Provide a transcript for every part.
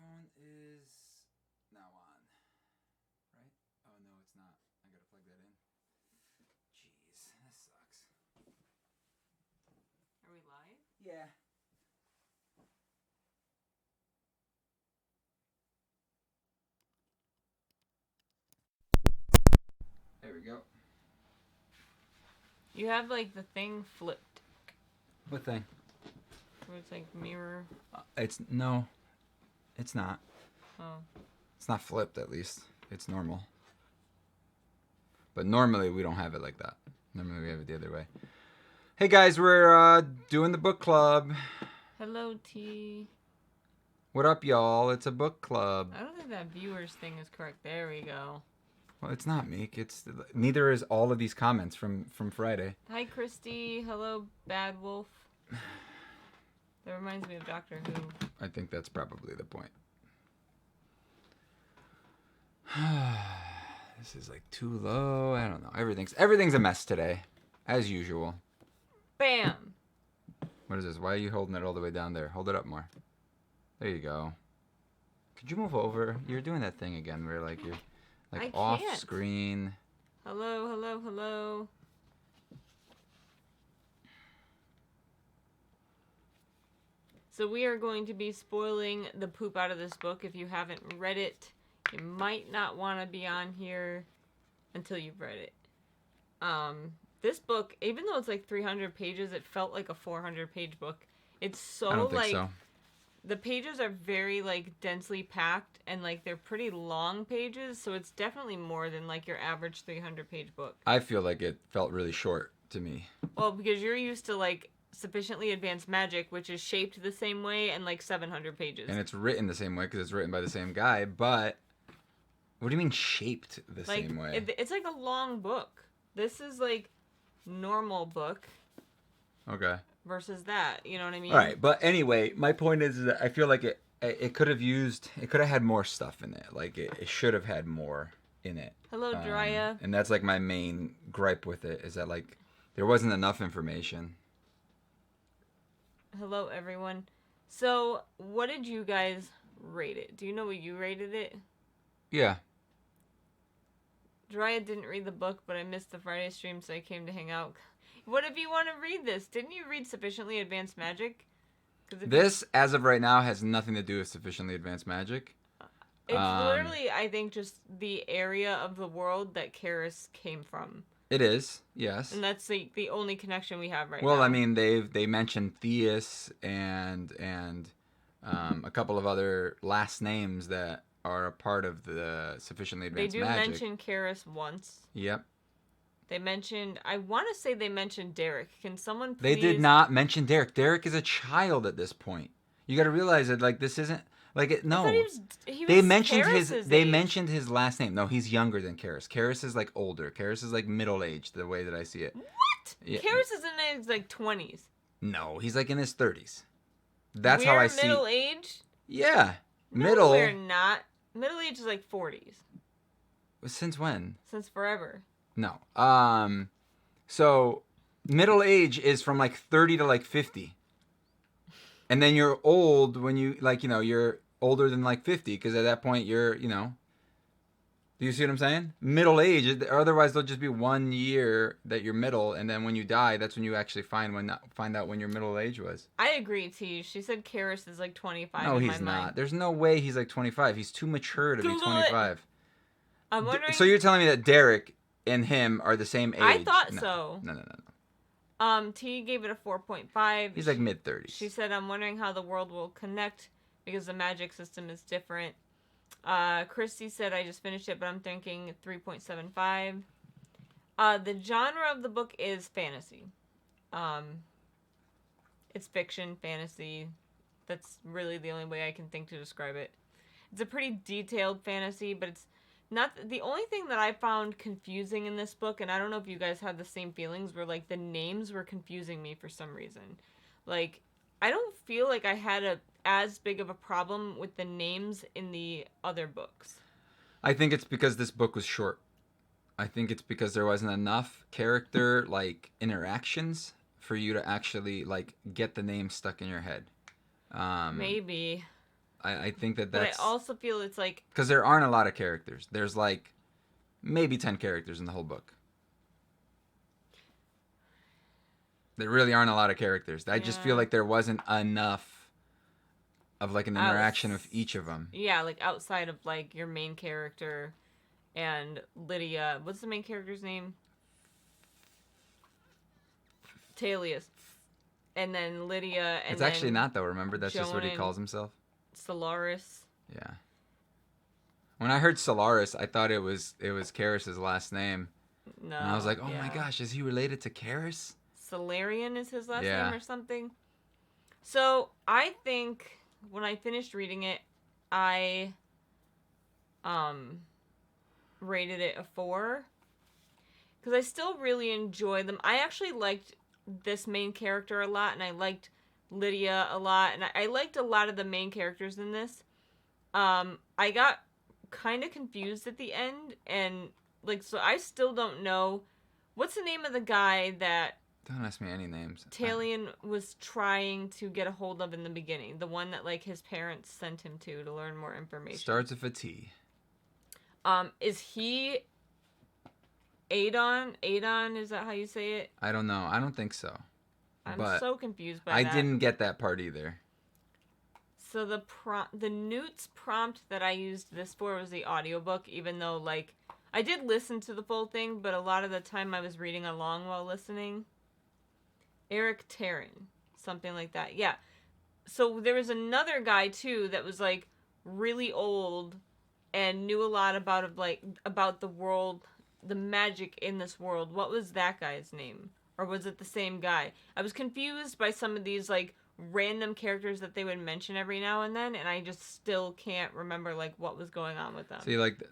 microphone is now on, right? Oh no, it's not. I gotta plug that in. Jeez, that sucks. Are we live? Yeah. There we go. You have like the thing flipped. What thing? Where it's like mirror. It's not. Oh. It's not flipped, at least. It's normal. But normally we don't have it like that. Normally we have it the other way. Hey guys, we're doing the book club. Hello, T. What up, y'all? It's a book club. I don't think that viewers thing is correct. There we go. Well, it's not, Meek. Neither is all of these comments from Friday. Hi, Christy. Hello, Bad Wolf. That reminds me of Doctor Who. I think that's probably the point. This is like too low. I don't know. Everything's a mess today, as usual. Bam. What is this? Why are you holding it all the way down there? Hold it up more. There you go. Could you move over? You're doing that thing again where like you're like off screen. Hello, hello, hello. So we are going to be spoiling the poop out of this book. If you haven't read it, you might not want to be on here until you've read it. This book, even though it's like 300 pages, it felt like a 400-page book. It's so I don't think so. The pages are very like densely packed and like they're pretty long pages, so it's definitely more than like your average 300-page book. I feel like it felt really short to me. Well, because you're used to like Sufficiently Advanced Magic, which is shaped the same way and like 700 pages. And it's written the same way because it's written by the same guy, but what do you mean shaped the same way? It's like a long book. This is like normal book. Okay. Versus that, you know what I mean? All right, but anyway, my point is that I feel like it could have had more stuff in it. Like it should have had more in it. Hello, Drya. And that's like my main gripe with it is that like there wasn't enough information. Hello, everyone. So, what did you guys rate it? Do you know what you rated it? Yeah. Drya didn't read the book, but I missed the Friday stream, so I came to hang out. What if you want to read this? Didn't you read Sufficiently Advanced Magic? This, as of right now, has nothing to do with Sufficiently Advanced Magic. It's literally, I think, just the area of the world that Karis came from. It is, yes. And that's the only connection we have right now. Well, I mean, they mentioned Theus and a couple of other last names that are a part of the Sufficiently Advanced Magic. They do mention Karis once. Yep. They mentioned, I want to say they mentioned Derek. Can someone please... They did not mention Derek. Derek is a child at this point. You got to realize that, like, this isn't, like, it, no. They mentioned his last name. No, he's younger than Karis. Karis is, like, older. Karis is, like, middle-aged, the way that I see it. What? Yeah. Karis is in his, like, 20s. No, he's, like, in his 30s. That's how I see it. We're middle-aged? Yeah. No, we're not. Middle-aged is, like, 40s. Since when? Since forever. No. So middle age is from like 30 to like 50. And then you're old when you like, you know, you're older than like 50 because at that point you're, you know. Do you see what I'm saying? Middle age, otherwise there'll just be 1 year that you're middle, and then when you die, that's when you actually find out when your middle age was. I agree, T. She said Karis is like 25. No, he's not. Mind. There's no way he's like 25. He's too mature to be 25. I'm wondering. So you're telling me that Derek and him are the same age? I thought so. No. T gave it a 4.5. He's like mid-30s. She said, I'm wondering how the world will connect because the magic system is different. Christy said, I just finished it, but I'm thinking 3.75. The genre of the book is fantasy. It's fiction, fantasy. That's really the only way I can think to describe it. It's a pretty detailed fantasy, but it's not the only thing that I found confusing in this book, and I don't know if you guys had the same feelings, were like the names were confusing me for some reason. Like, I don't feel like I had as big of a problem with the names in the other books. I think it's because this book was short. I think it's because there wasn't enough character like interactions for you to actually like get the name stuck in your head. Maybe. I think that But I that's also feel it's like because there aren't a lot of characters. There's like maybe 10 characters in the whole book. There really aren't a lot of characters. I just feel yeah, like there wasn't enough of like an interaction with each of them. yeah, like outside of like your main character and Lydia. What's the main character's name? Talius. And then Lydia, and It's actually then not though. Remember, that's just what he Joan calls himself. Solaris. Yeah. When I heard Solaris, I thought it was Karis's last name, No, and I was like, oh my yeah. gosh, is he related to Karis? Solarian is his last Yeah. name or something. So I think when I finished reading it, I rated it a 4 because I still really enjoy them. I actually liked this main character a lot, and I liked Lydia a lot, and I liked a lot of the main characters in this. I got kind of confused at the end, and like, so I still don't know what's the name of the guy that Don't ask me any names. Talion was trying to get a hold of in the beginning. The one that like his parents sent him to learn more information. Starts with a T. Is he Adon? Adon, is that how you say it? I don't know. I don't think so. I'm But so confused by I that. didn't get that part either. So the Newt's prompt that I used this for was the audiobook, even though like I did listen to the full thing, but a lot of the time I was reading along while listening. Eric Tarrin, something like that. Yeah. So there was another guy too that was like really old and knew a lot about the world, the magic in this world. What was that guy's name? Or was it the same guy? I was confused by some of these like random characters that they would mention every now and then, and I just still can't remember like what was going on with them. See, like,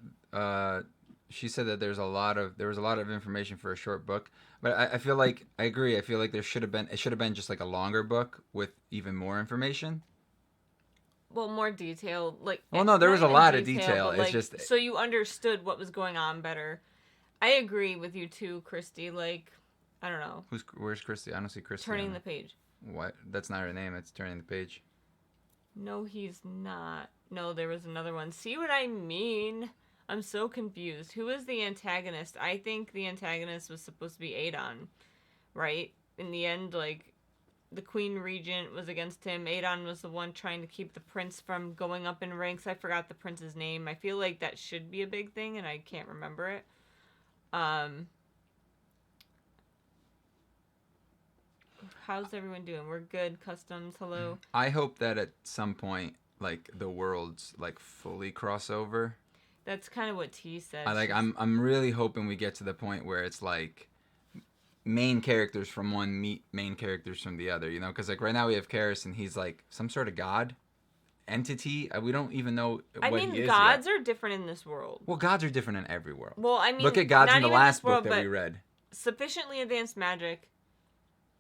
she said that there was a lot of information for a short book, but I feel like I agree. I feel like it should have been just like a longer book with even more information. Well, more detailed, like. Well, no, there not was a even lot of detail. but, It's like, just so you understood what was going on better. I agree with you too, Christy. Like, I don't know. where's Christy? I don't see Christy. Turning the page. What? That's not her name. It's turning the page. No, he's not. No, there was another one. See what I mean? I'm so confused. Who is the antagonist? I think the antagonist was supposed to be Adon, right? In the end, like, the Queen Regent was against him. Adon was the one trying to keep the prince from going up in ranks. I forgot the prince's name. I feel like that should be a big thing, and I can't remember it. How's everyone doing? We're good. Customs, hello. I hope that at some point, like, the worlds like fully cross over. That's kind of what T said. I'm really hoping we get to the point where it's like main characters from one meet main characters from the other, you know? Because like right now we have Karis and he's like some sort of god entity. We don't even know what he is gods yet. are different in this world. Well, gods are different in every world. Well, I mean, look at gods not in the even last this world, book that but we read. Sufficiently advanced magic.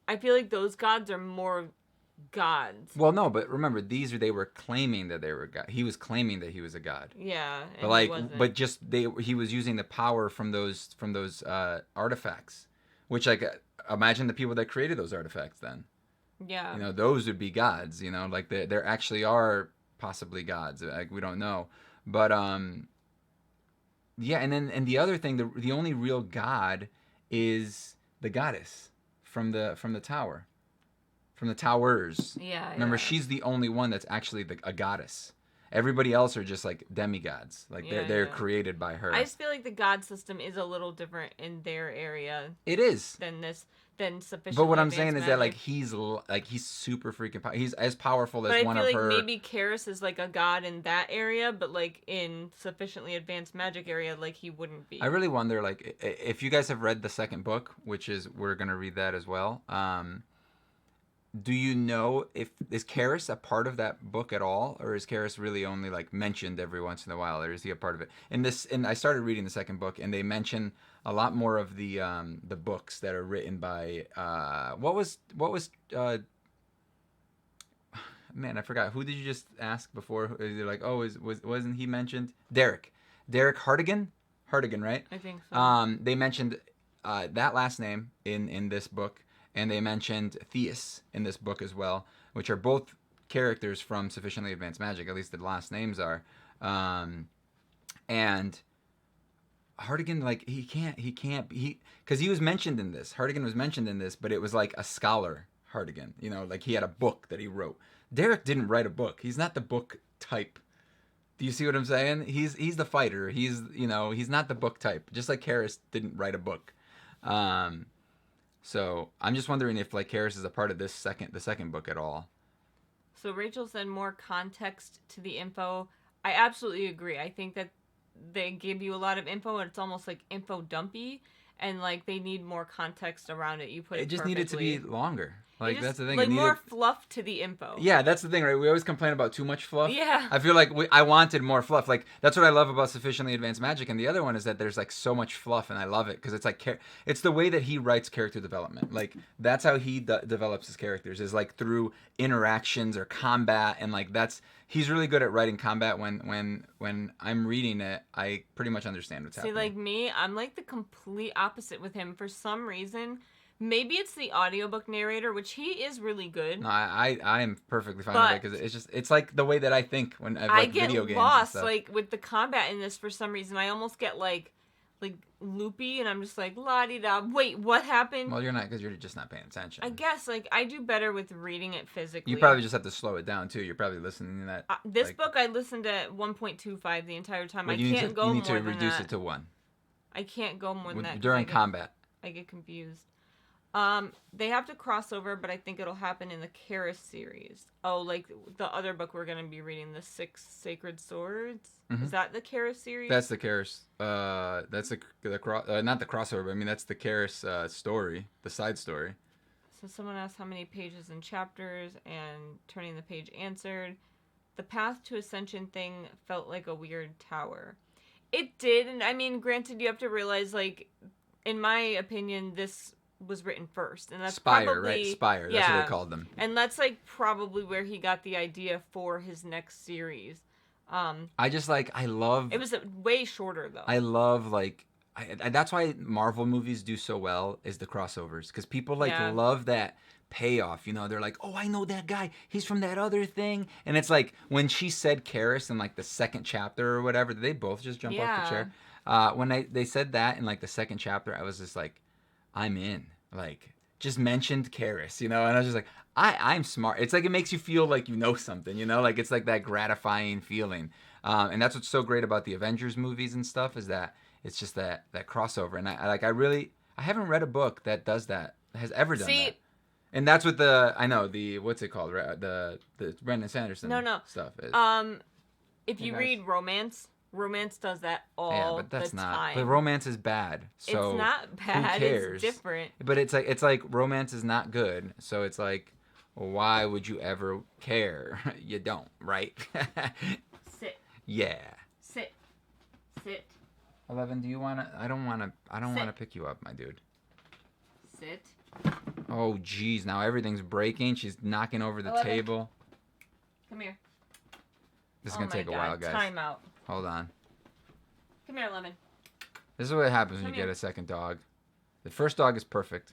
I feel like those gods are more gods. Well, no, but remember they were claiming that they were god. He was claiming that he was a god. Yeah, and But like, he wasn't. but just he was using the power from those artifacts, which like imagine the people that created those artifacts then. Yeah. You know, those would be gods. You know, like there actually are possibly gods. Like we don't know, but yeah. And the other thing, the only real god is the goddess from the tower, from the towers. Yeah. Remember, yeah. she's the only one that's actually a goddess. Everybody else are just like demigods. Like they're created by her. I just feel like the god system is a little different in their area. It is. Than sufficient. But what I'm saying is that like he's super freaking powerful. He's as powerful as one of her. But I feel like maybe Karis is like a god in that area, but like in sufficiently advanced magic area, like he wouldn't be. I really wonder, like, if you guys have read the second book, which is we're gonna read that as well. Do you know is Karis a part of that book at all, or is Karis really only like mentioned every once in a while, or is he a part of it? And I started reading the second book, and they mention a lot more of the books that are written by what was man, I forgot, who did you just ask before? They're like, oh, wasn't he mentioned? Derek Hartigan, right? I think so. They mentioned that last name in this book. And they mentioned Theus in this book as well, which are both characters from Sufficiently Advanced Magic. At least the last names are. And Hartigan, like, he can't, because he was mentioned in this. Hartigan was mentioned in this, but it was like a scholar Hartigan. You know, like he had a book that he wrote. Derek didn't write a book. He's not the book type. Do you see what I'm saying? He's the fighter. He's not the book type. Just like Karis didn't write a book. So I'm just wondering if like Karis is a part of the second book at all. So Rachel said more context to the info. I absolutely agree. I think that they give you a lot of info and it's almost like info dumpy, and like they need more context around it. You put it just perfectly. needed to be longer. Like that's the thing. Like more fluff to the info. Yeah, that's the thing, right? We always complain about too much fluff. Yeah. I feel like I wanted more fluff. Like that's what I love about Sufficiently Advanced Magic, and the other one is that there's like so much fluff, and I love it because it's like it's the way that he writes character development. Like that's how he develops his characters is like through interactions or combat, and like he's really good at writing combat. When I'm reading it, I pretty much understand what's happening. See, like me, I'm like the complete opposite with him for some reason. Maybe it's the audiobook narrator, which he is really good. No, I am perfectly fine with it because it's like the way that I think when I like video games. I get lost and stuff. like with the combat in this for some reason. I almost get like loopy, and I'm just like la di da. Wait, what happened? Well, you're not because you're just not paying attention. I guess like I do better with reading it physically. You probably just have to slow it down too. You're probably listening to that. This book I listened at 1.25 the entire time. I can't go more than that. You need to reduce it to 1. I can't go more than that during combat. I get confused. They have to cross over, but I think it'll happen in the Karis series. Oh, like the other book we're gonna be reading, the 6 Sacred Swords. Mm-hmm. Is that the Karis series? That's the Karis. That's not the crossover. But I mean, that's the Karis story, the side story. So someone asked how many pages and chapters, and turning the page answered, the Path to Ascension thing felt like a weird tower. It did, and I mean, granted, you have to realize, like, in my opinion, this was written first, and that's Spire, probably, right? Spire. That's what they called them. And that's like probably where he got the idea for his next series. I just like I love. It was way shorter though. I love like that's why Marvel movies do so well is the crossovers because people love that payoff. You know, they're like, oh, I know that guy. He's from that other thing, and it's like when she said Karis in like the second chapter or whatever, did they both just jump off the chair? When they said that in like the second chapter, I was just like, I'm in. Like, just mentioned Karis, you know? And I was just like, I'm smart. It's like it makes you feel like you know something, you know? Like, it's like that gratifying feeling. And that's what's so great about the Avengers movies and stuff is that it's just that crossover. And I haven't read a book that does that, has ever done that. And that's what what's it called? The Brandon Sanderson stuff is. If you read Romance does that all the time. But romance is bad. So it's not bad. Who cares? It's different. But it's like romance is not good. So it's like, well, why would you ever care? You don't, right? Sit. Yeah. Sit. 11. Do you wanna? I don't wanna pick you up, my dude. Sit. Oh, geez. Now everything's breaking. She's knocking over the table. Come here. This is gonna take a while, guys. Time out. Hold on. Come here, Lemon. This is what happens when you get a second dog. The first dog is perfect,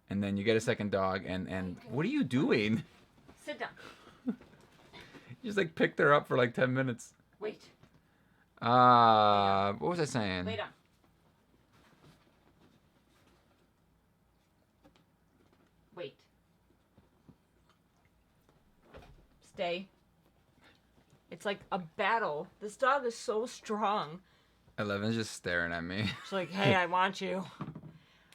and then you get a second dog, and what are you doing? Sit down. You just like picked her up for like 10 minutes. Wait. What was I saying? Lay down. Wait. Stay. It's like a battle. This dog is so strong. 11's just staring at me. She's like, hey, I want you.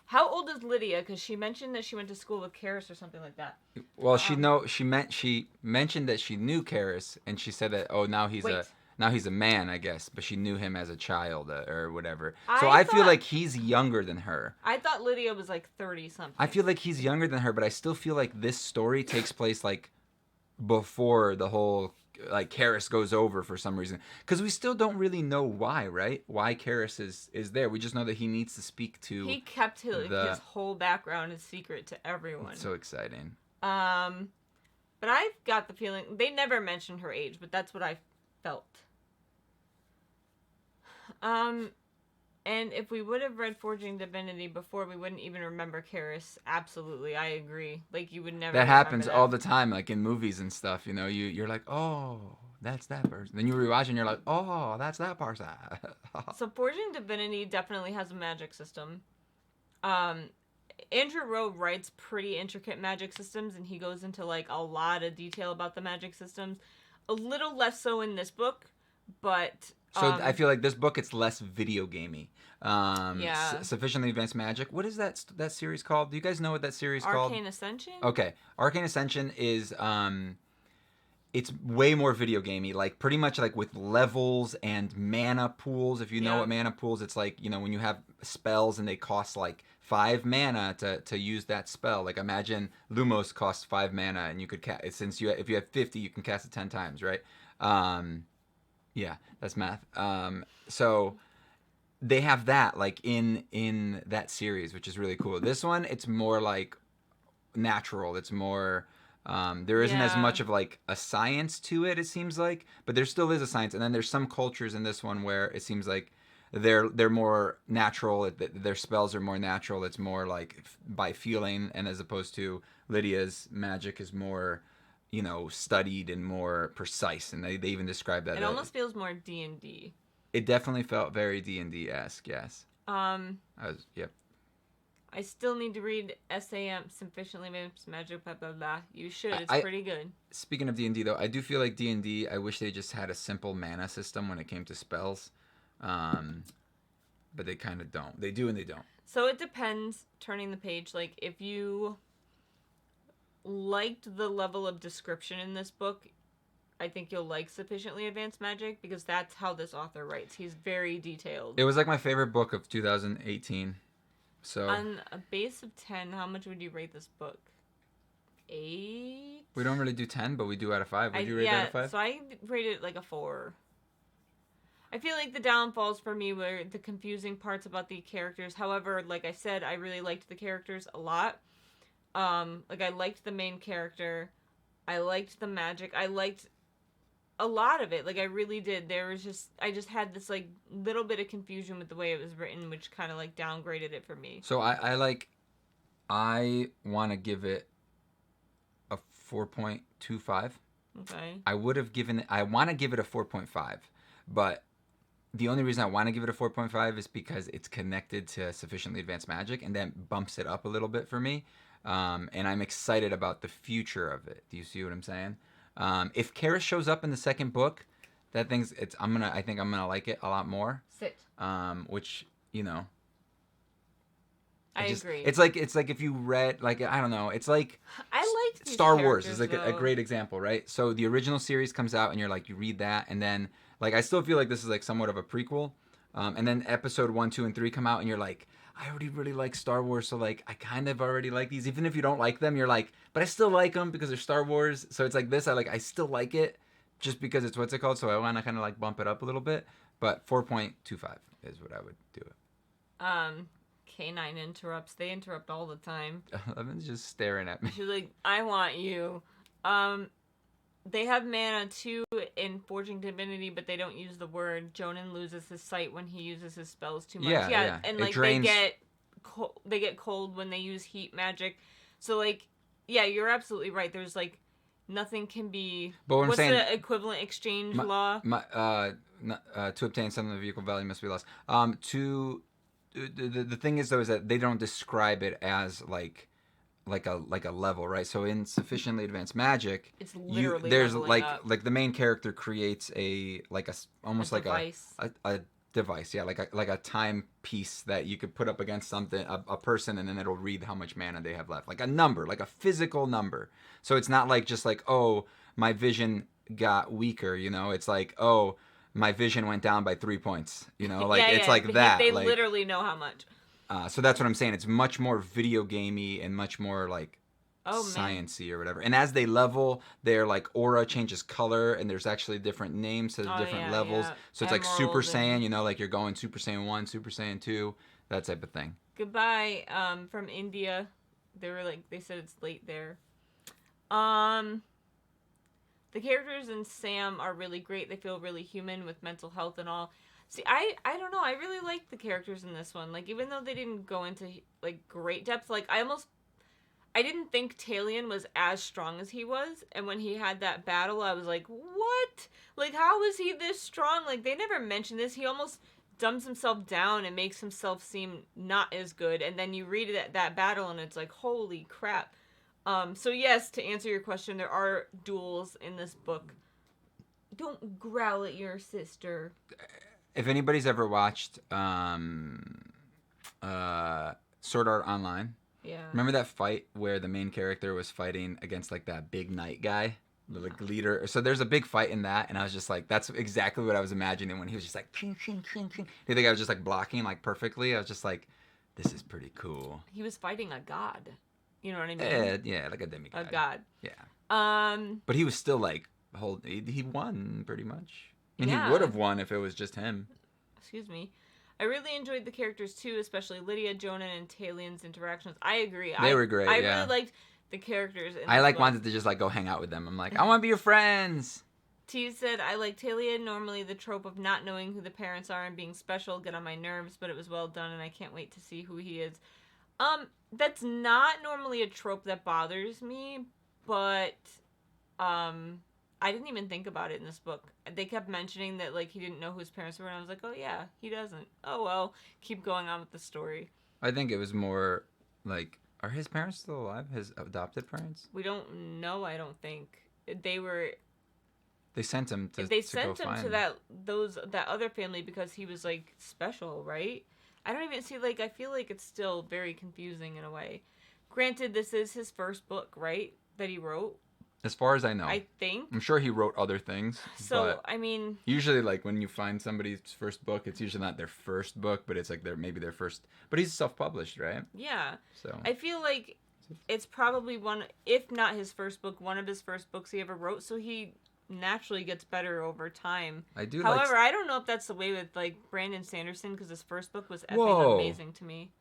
How old is Lydia? Because she mentioned that she went to school with Karis or something like that. Well, she mentioned that she knew Karis, and she said that now he's a man, I guess, but she knew him as a child or whatever. So I feel like he's younger than her. I thought Lydia was like 30 something. I feel like he's younger than her, but I still feel like this story takes place like before the whole like Karis goes over for some reason, because we still don't really know why, right? Why Karis is there? We just know that he needs to speak to. He kept his whole background a secret to everyone. It's so exciting. But I've got the feeling they never mentioned her age, but that's what I felt. And if we would have read Forging Divinity before, we wouldn't even remember Karis. Absolutely, I agree. Like, you would never That remember happens that. all the time, like in movies and stuff. You know, you're like, oh, that's that person. Then you rewatch and you're like, oh, that's that person. So Forging Divinity definitely has a magic system. Andrew Rowe writes pretty intricate magic systems, and he goes into like a lot of detail about the magic systems. A little less so in this book, but So I feel like this book, it's less video gamey. Yeah. Sufficiently Advanced Magic. What is that series called? Do you guys know what that series called? Arcane Ascension. Okay, Arcane Ascension is it's way more video gamey, like pretty much like with levels and mana pools. If you know Yeah. what mana pools, it's like, you know, when you have spells and they cost like 5 mana to use that spell. Like imagine Lumos costs 5 mana and you could since if you have 50, you can cast it 10 times, right? Yeah, that's math. So they have that like in that series, which is really cool. This one, it's more like natural. It's more there isn't as Yeah. much of like a science to it, it seems like, but there still is a science. And then there's some cultures in this one where it seems like they're more natural. Their spells are more natural. It's more like by feeling, and as opposed to Lydia's magic is more, you know, studied and more precise. And they even describe that. It almost feels more D&D. It definitely felt very D&D-esque. Yes. Yep. I still need to read SAM, Sufficiently Advanced Magic, blah, blah, blah. You should. It's pretty good. Speaking of D&D, though, I do feel like D&D, I wish they just had a simple mana system when it came to spells. But they kind of don't. They do and they don't. So it depends, turning the page. Like, if you liked the level of description in this book, I think you'll like Sufficiently Advanced Magic, because that's how this author writes. He's very detailed. It was like my favorite book of 2018. So on a base of 10, how much would you rate this book? 8? We don't really do 10, but we do out of 5. Would you rate it out of 5? So I rated it like a 4. I feel like the downfalls for me were the confusing parts about the characters. However, like I said, I really liked the characters a lot. Like, I liked the main character. I liked the magic. I liked a lot of it. Like, I really did. I just had this, like, little bit of confusion with the way it was written, which kind of, like, downgraded it for me. So I want to give it a 4.25. Okay. I want to give it a 4.5, but the only reason I want to give it a 4.5 is because it's connected to Sufficiently Advanced Magic, and that bumps it up a little bit for me. And I'm excited about the future of it. Do you see what I'm saying? If Karis shows up in the second book, I think I'm gonna like it a lot more. Sit. Which, you know, I agree. It's like if you read, like, I don't know, it's like I like Star Wars is like a great example, right? So the original series comes out and you're like, you read that, and then like I still feel like this is like somewhat of a prequel. And then episode 1, 2, and 3 come out and you're like, I already really like Star Wars, so like I kind of already like these. Even if you don't like them, you're like, but I still like them because they're Star Wars. So it's like this, I still like it just because it's what's it called. So I want to kind of like bump it up a little bit. But 4.25 is what I would do it. K9 interrupts. They interrupt all the time. Evan's just staring at me. She's like, I want you. They have mana too in Forging Divinity, but they don't use the word. Jonan loses his sight when he uses his spells too much. Yeah. And it like drains... they get cold when they use heat magic. So like, yeah, you're absolutely right. There's like nothing can be. But what's the equivalent exchange law? To obtain something of equal value must be lost. The thing is though is that they don't describe it as like a level, right? So in Sufficiently Advanced Magic, it's literally there's leveling up. like the main character creates almost like device. a device, yeah, like a timepiece that you could put up against something, a person, and then it'll read how much mana they have left, like a number, like a physical number. So it's not like just like, oh, my vision got weaker, you know? It's like, oh, my vision went down by 3 points, you know? Like it's like that. They like, literally know how much. So that's what I'm saying. It's much more video gamey and much more like science-y or whatever. And as they level, their like aura changes color, and there's actually different names to the different levels. Yeah. So it's like Super Saiyan, you know, like you're going Super Saiyan 1, Super Saiyan 2, that type of thing. Goodbye, from India. They said it's late there. The characters in Sam are really great. They feel really human with mental health and all. See, I don't know. I really liked the characters in this one. Like, even though they didn't go into, like, great depth, like, I didn't think Talion was as strong as he was. And when he had that battle, I was like, what? Like, how is he this strong? Like, they never mentioned this. He almost dumbs himself down and makes himself seem not as good. And then you read that battle, and it's like, holy crap. So yes, to answer your question, there are duels in this book. Don't growl at your sister. If anybody's ever watched Sword Art Online, Yeah. remember that fight where the main character was fighting against like that big knight guy, the like leader? So there's a big fight in that, and I was just like, that's exactly what I was imagining when he was just like, ching, ching, ching, ching. You think I was just like blocking like perfectly? I was just like, this is pretty cool. He was fighting a god. You know what I mean? Yeah, like a demigod. A god. Yeah. But he was still like, he won pretty much. And Yeah. he would have won if it was just him. Excuse me. I really enjoyed the characters too, especially Lydia, Jonan, and Talion's interactions. I agree. They were great. I yeah. really liked the characters. I like wanted to just like go hang out with them. I'm like, I want to be your friends. T said, I like Talion. Normally the trope of not knowing who the parents are and being special get on my nerves, but it was well done and I can't wait to see who he is. That's not normally a trope that bothers me, but I didn't even think about it in this book. They kept mentioning that like he didn't know who his parents were, and I was like, oh yeah, he doesn't. Oh well, keep going on with the story. I think it was more like, are his parents still alive? His adopted parents? We don't know. I don't think they were. They sent him to. They to sent go him find to that other family because he was like special, right? I don't even see like I feel like it's still very confusing in a way. Granted, this is his first book, right? That he wrote. As far as I know, I think. I'm sure he wrote other things. So but I mean, usually like when you find somebody's first book, it's usually not their first book, but it's like maybe their first. But he's self-published, right? yeah. So I feel like it's probably one, if not his first book, one of his first books he ever wrote. So he naturally gets better over time. I do. However, I don't know if that's the way with like Brandon Sanderson because his first book was effing Whoa. amazing to me.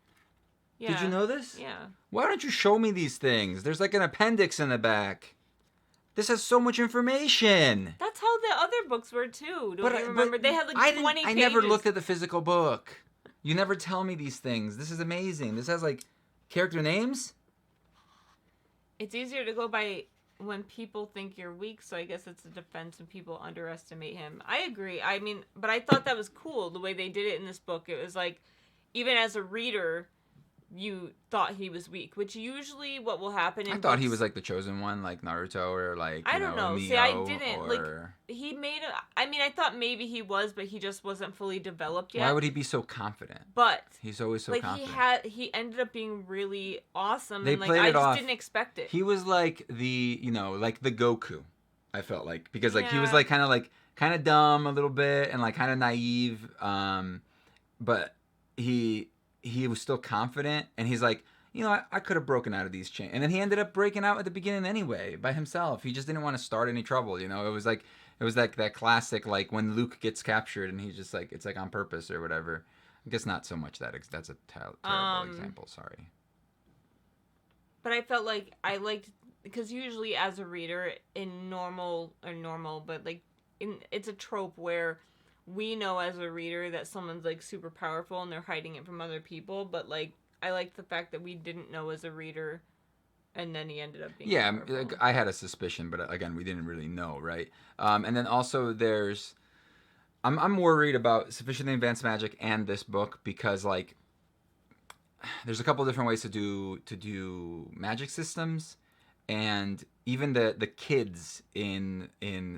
Yeah. Did you know this? Yeah. Why don't you show me these things? There's like an appendix in the back. This has so much information. That's how the other books were too. Don't you remember? They had like 20 pages. I never looked at the physical book. You never tell me these things. This is amazing. This has like character names. It's easier to go by when people think you're weak, so I guess it's a defense when people underestimate him. I agree. I mean, but I thought that was cool the way they did it in this book. It was like, even as a reader, you thought he was weak, which usually what will happen in I thought books, he was like the chosen one, like Naruto or like I don't know. Neo, See, I didn't or... like. He made. I mean, I thought maybe he was, but he just wasn't fully developed yet. Why would he be so confident? But he's always so like confident. he ended up being really awesome, They and like played I it just off. didn't expect it. He was like the like the Goku. I felt like because like he was Yeah. like kind of dumb a little bit and like kind of naive, but he was still confident, and he's like, I could have broken out of these chains. And then he ended up breaking out at the beginning anyway, by himself. He just didn't want to start any trouble, It was like, that classic, like, when Luke gets captured and he's just like, it's like on purpose or whatever. I guess not so much that's a terrible example, sorry. But I felt like I liked, because usually as a reader, in normal, but like, it's a trope where we know as a reader that someone's like super powerful and they're hiding it from other people, but like, I liked the fact that we didn't know as a reader, and then he ended up being powerful. I had a suspicion, but again, we didn't really know, right? And then also I'm worried about Sufficiently Advanced Magic and this book because like there's a couple different ways to do magic systems, and even the kids in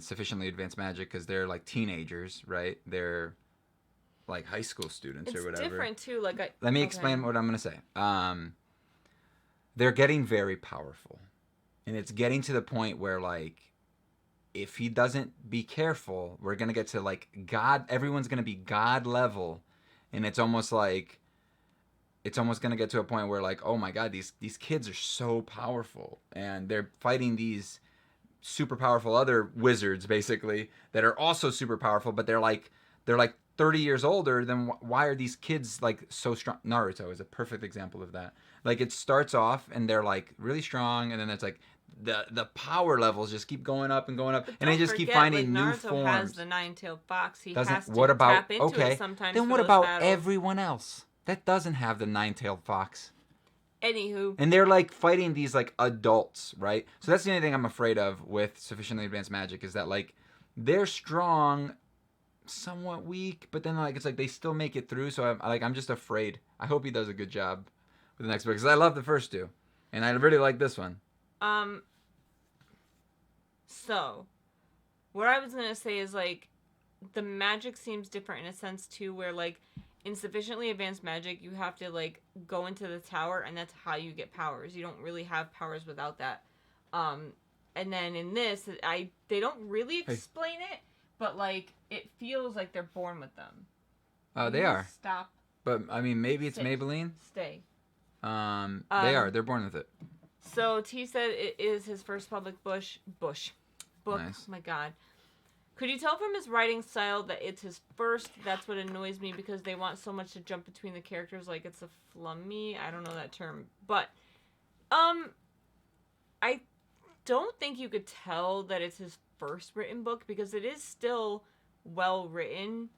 Sufficiently Advanced Magic, because they're like teenagers, right? They're like high school students or whatever. It's different too. Like Let me explain what I'm gonna say. They're getting very powerful, and it's getting to the point where like, if he doesn't be careful, we're gonna get to like God. Everyone's gonna be God level, and it's almost gonna get to a point where like, oh my God, these kids are so powerful, and they're fighting these super powerful other wizards basically that are also super powerful, but they're like 30 years older. Then why are these kids like so strong? Naruto is a perfect example of that. Like, it starts off and they're like really strong, and then it's like the power levels just keep going up and going up, But and they don't just keep forget, finding like, new Naruto forms. has the nine-tailed fox. He Doesn't has to what about tap into okay? it sometimes. Then for what those about battles. everyone else that doesn't have the nine-tailed fox? Anywho, And they're like fighting these like adults, right? So that's the only thing I'm afraid of with sufficiently advanced magic is that like they're strong, somewhat weak, but then like it's like they still make it through. So I'm just afraid. I hope he does a good job with the next book because I love the first two, and I really like this one. So what I was gonna say is like the magic seems different in a sense too, where like in sufficiently advanced magic you have to like go into the tower and that's how you get powers. You don't really have powers without that. And then in this, they don't really explain it, but like it feels like they're born with them. They are. Stop. But I mean, maybe it's Sit. Maybelline. Stay. They are. They're born with it. So T said it is his first public book. Nice. Oh my god. Could you tell from his writing style that it's his first? That's what annoys me because they want so much to jump between the characters like it's a flummy. I don't know that term. But I don't think you could tell that it's his first written book because it is still well written.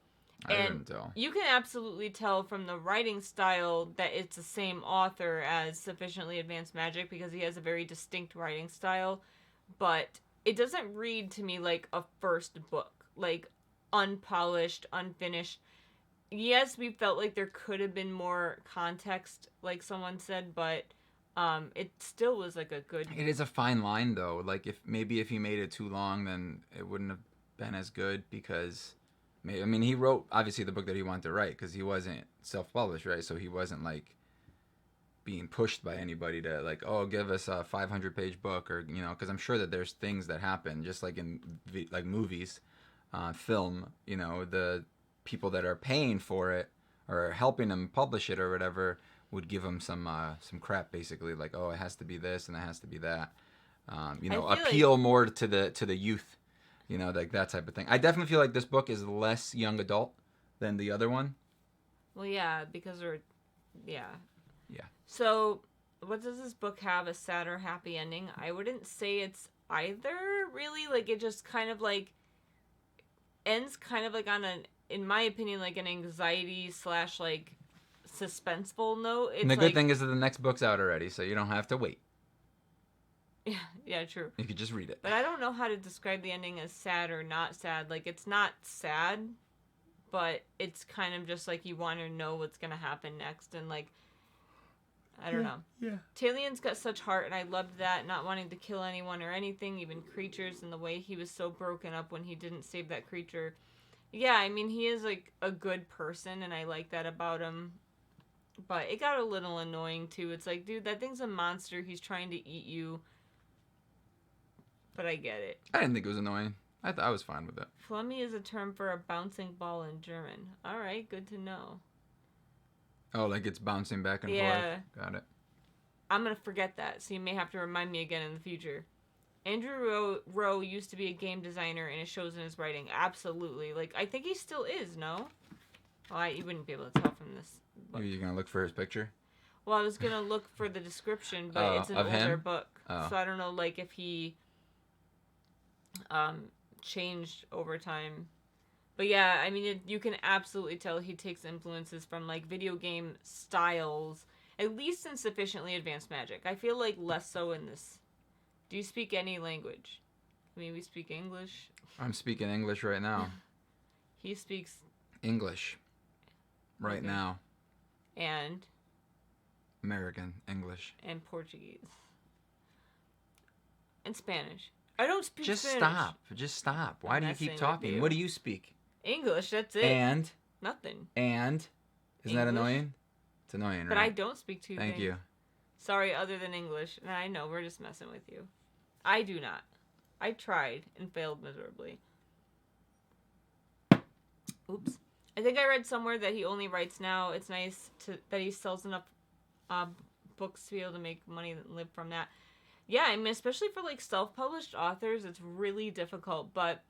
I couldn't tell. You can absolutely tell from the writing style that it's the same author as Sufficiently Advanced Magic because he has a very distinct writing style. But it doesn't read to me like a first book. Like, unpolished, unfinished. Yes, we felt like there could have been more context, like someone said, but it still was like a good... It is a fine line, though. Like, if you made it too long, then it wouldn't have been as good because... I mean, he wrote, obviously, the book that he wanted to write because he wasn't self-published, right? So he wasn't, like, being pushed by anybody to, like, oh, give us a 500-page book or, you know, because I'm sure that there's things that happen, just like in, like, movies, film, you know, the people that are paying for it or helping him publish it or whatever would give him some crap, basically, like, oh, it has to be this and it has to be that. You know, appeal like... more to the youth. You know, like that type of thing. I definitely feel like this book is less young adult than the other one. Well, yeah, because they're... Yeah. Yeah. So, what does this book have? A sad or happy ending? I wouldn't say it's either, really. Like, it just kind of, like, ends kind of, like, on an, in my opinion, like, an anxiety / like, suspenseful note. It's and the good thing is that the next book's out already, so you don't have to wait. Yeah, true. You could just read it. But I don't know how to describe the ending as sad or not sad. Like, it's not sad, but it's kind of just like you want to know what's going to happen next. And, like, I don't know. Yeah. Talian's got such heart, and I loved that, not wanting to kill anyone or anything, even creatures, and the way he was so broken up when he didn't save that creature. Yeah, I mean, he is, like, a good person, and I like that about him. But it got a little annoying, too. It's like, dude, that thing's a monster. He's trying to eat you. But I get it. I didn't think it was annoying. I was fine with it. Flummy is a term for a bouncing ball in German. Alright, good to know. Oh, like it's bouncing back and forth? Got it. I'm going to forget that, so you may have to remind me again in the future. Andrew Rowe used to be a game designer, and it shows in his writing. Absolutely. Like, I think he still is, no? Well, you wouldn't be able to tell from this book. Maybe you're going to look for his picture? Well, I was going to look for the description, but it's an older book. Oh. So I don't know, like, if he... changed over time. But yeah, I mean, you can absolutely tell he takes influences from, like, video game styles, at least in Sufficiently Advanced Magic. I feel like less so in this. Do you speak any language? I mean, we speak English. I'm speaking English right now. He speaks... English. Right now. And? American English. And Portuguese. And Spanish. I don't speak Just Spanish. Just stop. Why do you keep talking? What do you speak? English, that's it. And? Nothing. And? Isn't that annoying? It's annoying, right? But I don't speak two things. Thank you. Sorry, other than English. And I know, we're just messing with you. I do not. I tried and failed miserably. Oops. I think I read somewhere that he only writes now. It's nice that he sells enough books to be able to make money and live from that. Yeah, I mean, especially for, like, self-published authors, it's really difficult. But,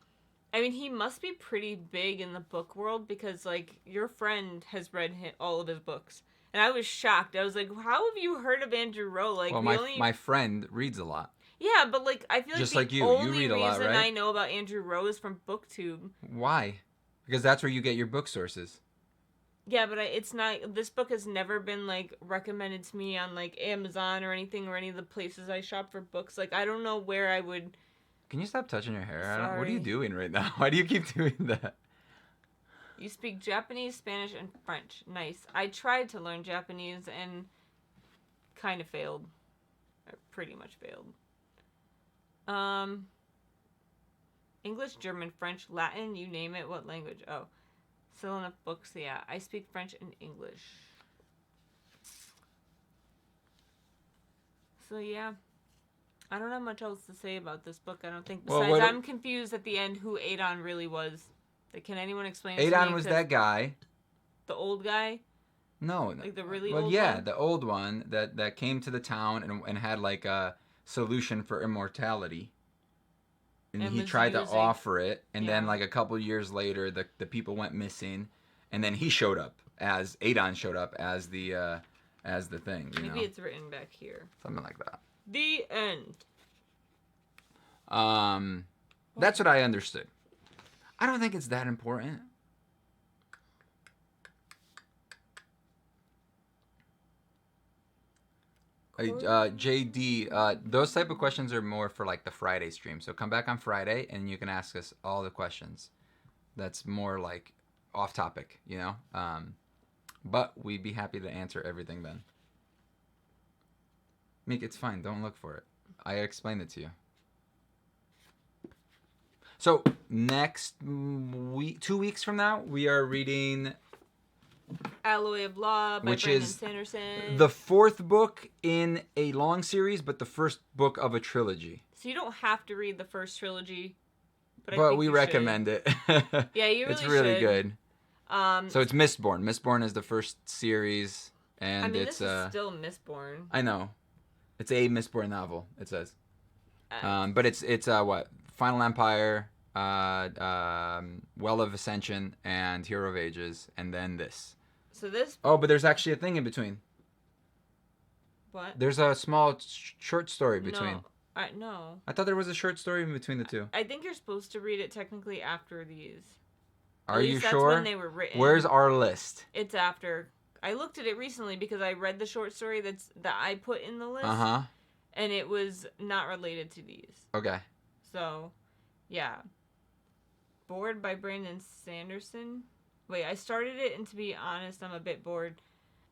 I mean, he must be pretty big in the book world because, like, your friend has read all of his books. And I was shocked. I was like, how have you heard of Andrew Rowe? Like, well, my friend reads a lot. Yeah, but like I feel like Just the like you only read a lot, reason right? I know about Andrew Rowe is from BookTube. Why? Because that's where you get your book sources. Yeah, but it's not. This book has never been like recommended to me on like Amazon or anything or any of the places I shop for books. Like I don't know where I would. Can you stop touching your hair? What are you Sorry. doing right now? Why do you keep doing that? You speak Japanese, Spanish, and French. Nice. I tried to learn Japanese and kind of failed. Or pretty much failed. English, German, French, Latin, you name it. What language? Oh. Still enough books. Yeah, I speak French and English. So yeah. I don't have much else to say about this book, I don't think. Besides, I'm confused at the end who Adon really was. Like, can anyone explain it to me? Adon was that guy. The old guy? No. Like the really well, old yeah, one? the old one that came to the town and had like a solution for immortality. And he tried to offer it, and then like a couple years later, the people went missing, and then he showed up as Adon showed up as the thing. Maybe it's written back here. Something like that. The end. That's what I understood. I don't think it's that important. JD, those type of questions are more for like the Friday stream. So come back on Friday and you can ask us all the questions. That's more like off topic, you know? But we'd be happy to answer everything then. Meek, it's fine. Don't look for it. I explained it to you. So next week, 2 weeks from now, we are reading Alloy of Law by which Brandon is Sanderson. the 4th book in a long series, but the first book of a trilogy. So you don't have to read the first trilogy, but we recommend it. Yeah, you really It's really should. good. So it's Mistborn. Mistborn is the first series, and I mean, it's this is still Mistborn. I know, it's a Mistborn novel. It says, but it's what Final Empire, Well of Ascension, and Hero of Ages, and then this. So this. Oh, but there's actually a thing in between. What? There's a small short story between. No. I thought there was a short story in between the two. I think you're supposed to read it technically after these. Are you that's sure? When they were written. Where's our list? It's after. I looked at it recently because I read the short story that I put in the list. And it was not related to these. Okay. So, yeah. Bored by Brandon Sanderson. Wait, I started it, and to be honest, I'm a bit bored.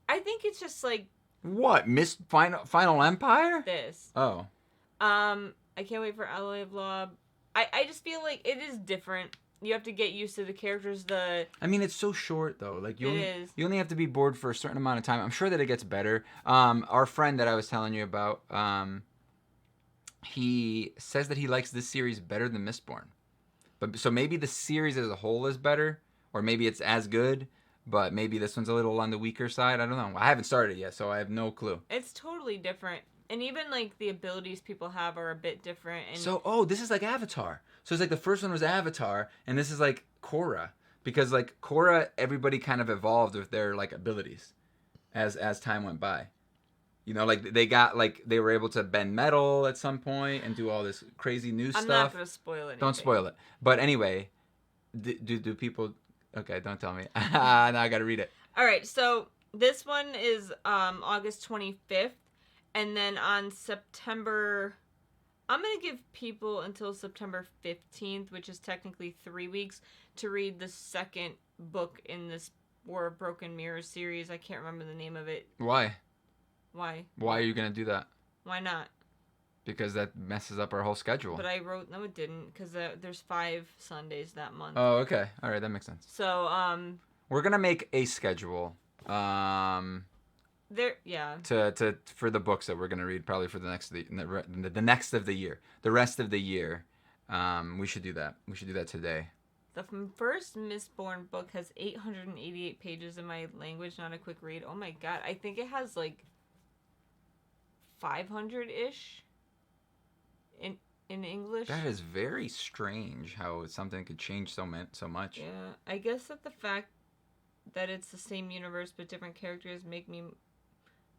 I think it's just like. What? Final Empire? This. Oh. I can't wait for Alloy of Law. I just feel like it is different. You have to get used to the characters. I mean, it's so short though. Like you only have to be bored for a certain amount of time. I'm sure that it gets better. Our friend that I was telling you about, he says that he likes this series better than Mistborn. But so maybe the series as a whole is better, or maybe it's as good. But maybe this one's a little on the weaker side. I don't know. I haven't started yet, so I have no clue. It's totally different. And even, like, the abilities people have are a bit different. And so, this is like Avatar. So it's like the first one was Avatar, and this is like Korra. Because, like, Korra, everybody kind of evolved with their, like, abilities as time went by. You know, like, they were able to bend metal at some point and do all this crazy new stuff. I'm not going to spoil it. Don't spoil it. But anyway, do people... Okay, don't tell me. Now I gotta read it. All right, so this one is August 25th, and then on September, I'm gonna give people until September 15th, which is technically 3 weeks, to read the second book in this War of Broken Mirrors series. I can't remember the name of it. Why? Why are you gonna do that? Why not? Because that messes up our whole schedule. But I wrote... No, it didn't, because there's 5 Sundays that month. Oh, okay. All right, that makes sense. So, we're going to make a schedule. Yeah. For the books that we're going to read probably for the next of the year. The rest of the year, we should do that. We should do that today. The first Mistborn book has 888 pages in my language, not a quick read. Oh my god, I think it has, like, 500-ish. In English. That is very strange how something could change so much. Yeah, I guess that the fact that it's the same universe but different characters make me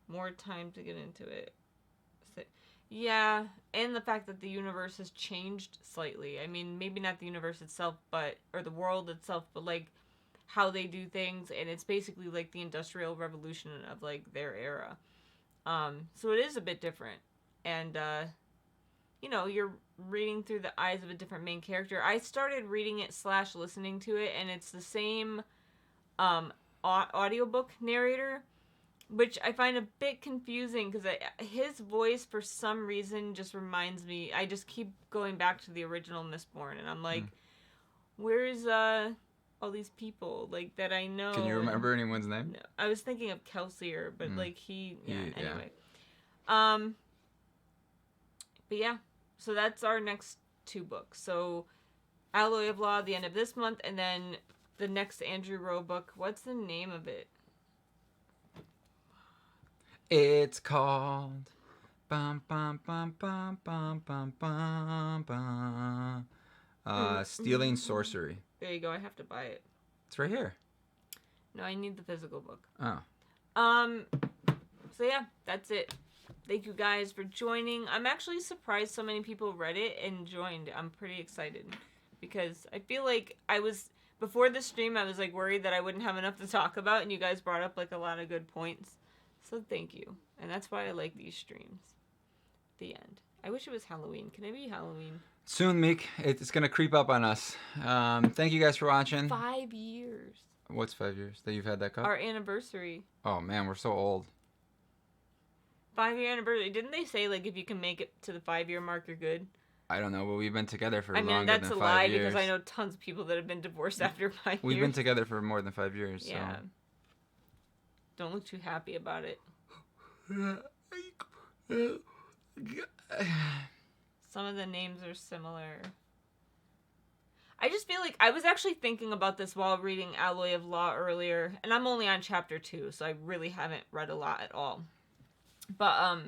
more time to get into it. So Yeah, and the fact that the universe has changed slightly. I mean, maybe not the universe itself, or the world itself, but like how they do things, and it's basically like the Industrial Revolution of like their era. So it is a bit different, and you're reading through the eyes of a different main character. I started reading it / listening to it, and it's the same audiobook narrator, which I find a bit confusing because his voice for some reason just reminds me. I just keep going back to the original Mistborn, and I'm like, where's all these people like that I know? Can you remember anyone's name? No, I was thinking of Kelsier, but like anyway. But yeah, so that's our next 2 books. So Alloy of Law, the end of this month, and then the next Andrew Rowe book. What's the name of it? It's called bum bum bum bum bum bum bum bum. Stealing Sorcery. There you go. I have to buy it. It's right here. No, I need the physical book. Oh. So yeah, that's it. Thank you guys for joining. I'm actually surprised so many people read it and joined. I'm pretty excited because I feel like before the stream, I was like worried that I wouldn't have enough to talk about, and you guys brought up like a lot of good points. So thank you. And that's why I like these streams. The end. I wish it was Halloween. Can it be Halloween? Soon, Meek. It's going to creep up on us. Thank you guys for watching. 5 years. What's 5 years that you've had that cup? Our anniversary. Oh, man, we're so old. 5-year anniversary. Didn't they say, like, if you can make it to the 5-year mark, you're good? I don't know, but we've been together for longer than 5 years. That's a lie because I know tons of people that have been divorced after 5 years. We've been together for more than 5 years. Yeah. So. Don't look too happy about it. Some of the names are similar. I just feel like I was actually thinking about this while reading Alloy of Law earlier, and I'm only on chapter 2, so I really haven't read a lot at all. But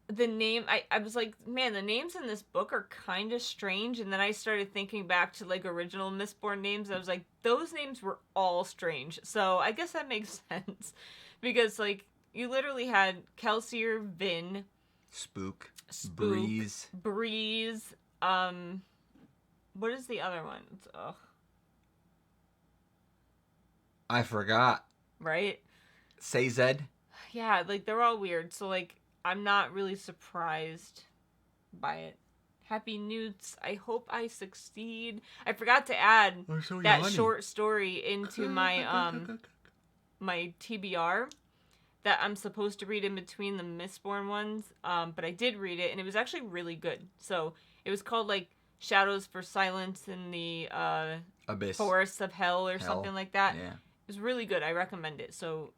the name, I was like, man, the names in this book are kind of strange, and then I started thinking back to like original Mistborn names. I was like, those names were all strange. So I guess that makes sense because like you literally had Kelsier, Vin, Spook, Breeze. What is the other one? Ugh. I forgot. Right? Say Zed. Yeah, like they're all weird. So like I'm not really surprised by it. Happy Newts. I hope I succeed. I forgot to add short story into my my TBR that I'm supposed to read in between the Mistborn ones. But I did read it and it was actually really good. So it was called like Shadows for Silence in the Abyss. Forests of Hell or something like that. Yeah. It was really good. I recommend it. So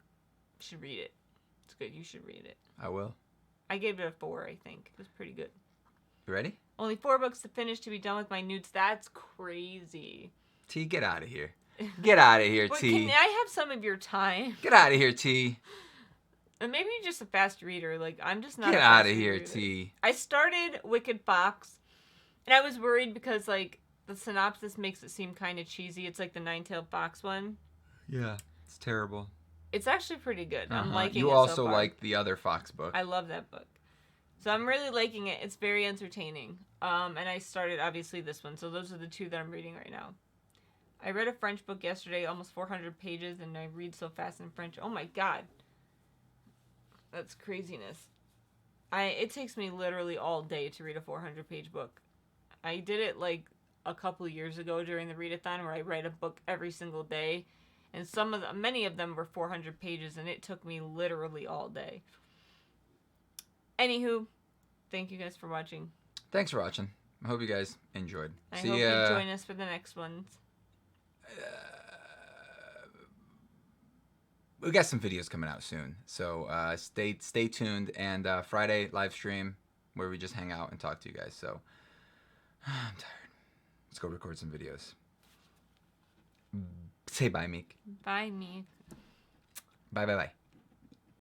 you should read it. It's good. You should read it. I will. I gave it a 4, I think. It was pretty good. You ready? Only 4 books to finish to be done with my nudes. That's crazy. T, get out of here. Get out of here, T. Can I have some of your time? Get out of here, T. And maybe you're just a fast reader. Like, I'm just not Get a fast out of here, reader. T. I started Wicked Fox, and I was worried because, like, the synopsis makes it seem kind of cheesy. It's like the Nine-Tailed Fox one. Yeah, it's terrible. It's actually pretty good. I'm liking it You so also far. like the other Fox book. I love that book. So I'm really liking it. It's very entertaining. And I started, obviously, this one. So those are the 2 that I'm reading right now. I read a French book yesterday, almost 400 pages, and I read so fast in French. Oh my god. That's craziness. It takes me literally all day to read a 400-page book. I did it, like, a couple years ago during the readathon where I read a book every single day. And many of them were 400 pages, and it took me literally all day. Anywho, thank you guys for watching. Thanks for watching. I hope you guys enjoyed. I hope you join us for the next ones. We got some videos coming out soon, so stay tuned. And Friday live stream where we just hang out and talk to you guys. So I'm tired. Let's go record some videos. Say bye, Meek. Bye, Meek. Bye.